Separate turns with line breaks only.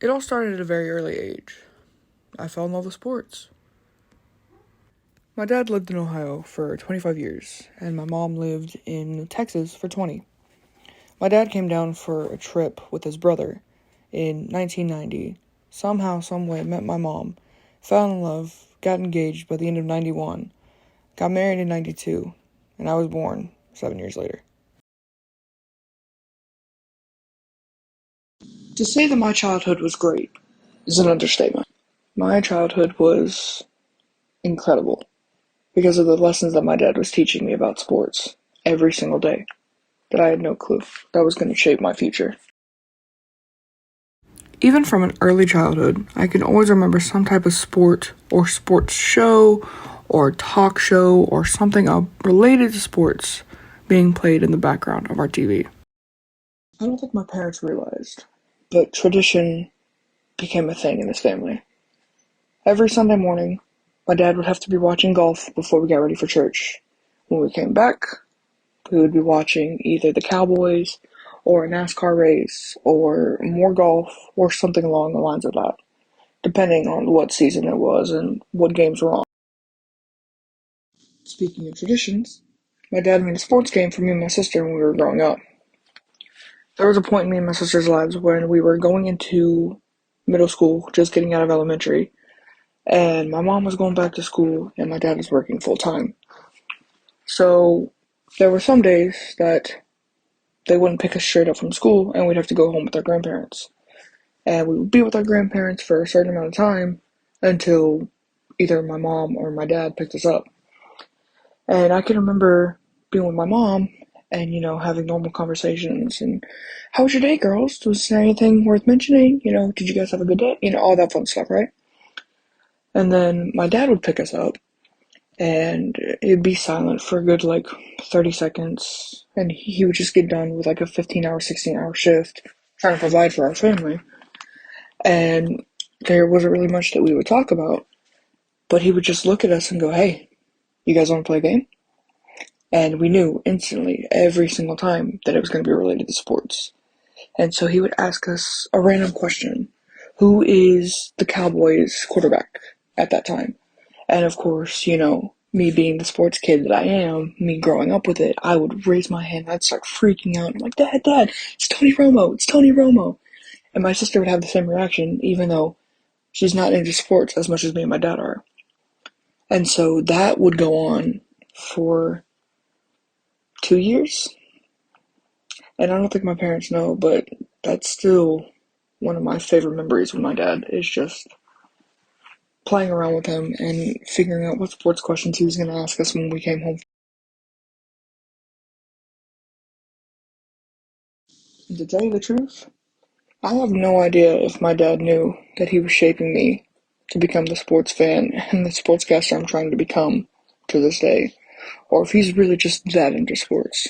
It all started at a very early age. I fell in love with sports. My dad lived in Ohio for 25 years, and my mom lived in Texas for 20. My dad came down for a trip with his brother in 1990. Somehow, someway, met my mom, fell in love, got engaged by the end of 91, got married in 92, and I was born 7 years later. To say that my childhood was great is an understatement. My childhood was incredible because of the lessons that my dad was teaching me about sports every single day that I had no clue that was going to shape my future. Even from an early childhood, I can always remember some type of sport or sports show or talk show or something related to sports being played in the background of our TV. I don't think my parents realized, but tradition became a thing in this family. Every Sunday morning, my dad would have to be watching golf before we got ready for church. When we came back, we would be watching either the Cowboys or a NASCAR race or more golf or something along the lines of that, depending on what season it was and what games were on. Speaking of traditions, my dad made a sports game for me and my sister when we were growing up. There was a point in me and my sister's lives when we were going into middle school, just getting out of elementary, and my mom was going back to school and my dad was working full time. So there were some days that they wouldn't pick us straight up from school and we'd have to go home with our grandparents. And we would be with our grandparents for a certain amount of time until either my mom or my dad picked us up. And I can remember being with my mom and, having normal conversations and, how was your day, girls? Was there anything worth mentioning? Did you guys have a good day? All that fun stuff, right? And then my dad would pick us up and it'd be silent for a good 30 seconds and he would just get done with a 15-hour, 16-hour shift trying to provide for our family. And there wasn't really much that we would talk about, but he would just look at us and go, hey, you guys want to play a game? And we knew instantly, every single time, that it was going to be related to sports. And so he would ask us a random question. Who is the Cowboys quarterback at that time? And of course, me being the sports kid that I am, me growing up with it, I would raise my hand, I'd start freaking out. I'm like, Dad, it's Tony Romo, it's Tony Romo. And my sister would have the same reaction, even though she's not into sports as much as me and my dad are. And so that would go on for 2 years. And I don't think my parents know, but that's still one of my favorite memories with my dad, is just playing around with him and figuring out what sports questions he was going to ask us when we came home. To tell you the truth, I have no idea if my dad knew that he was shaping me to become the sports fan and the sportscaster I'm trying to become to this day, or if he's really just that into sports.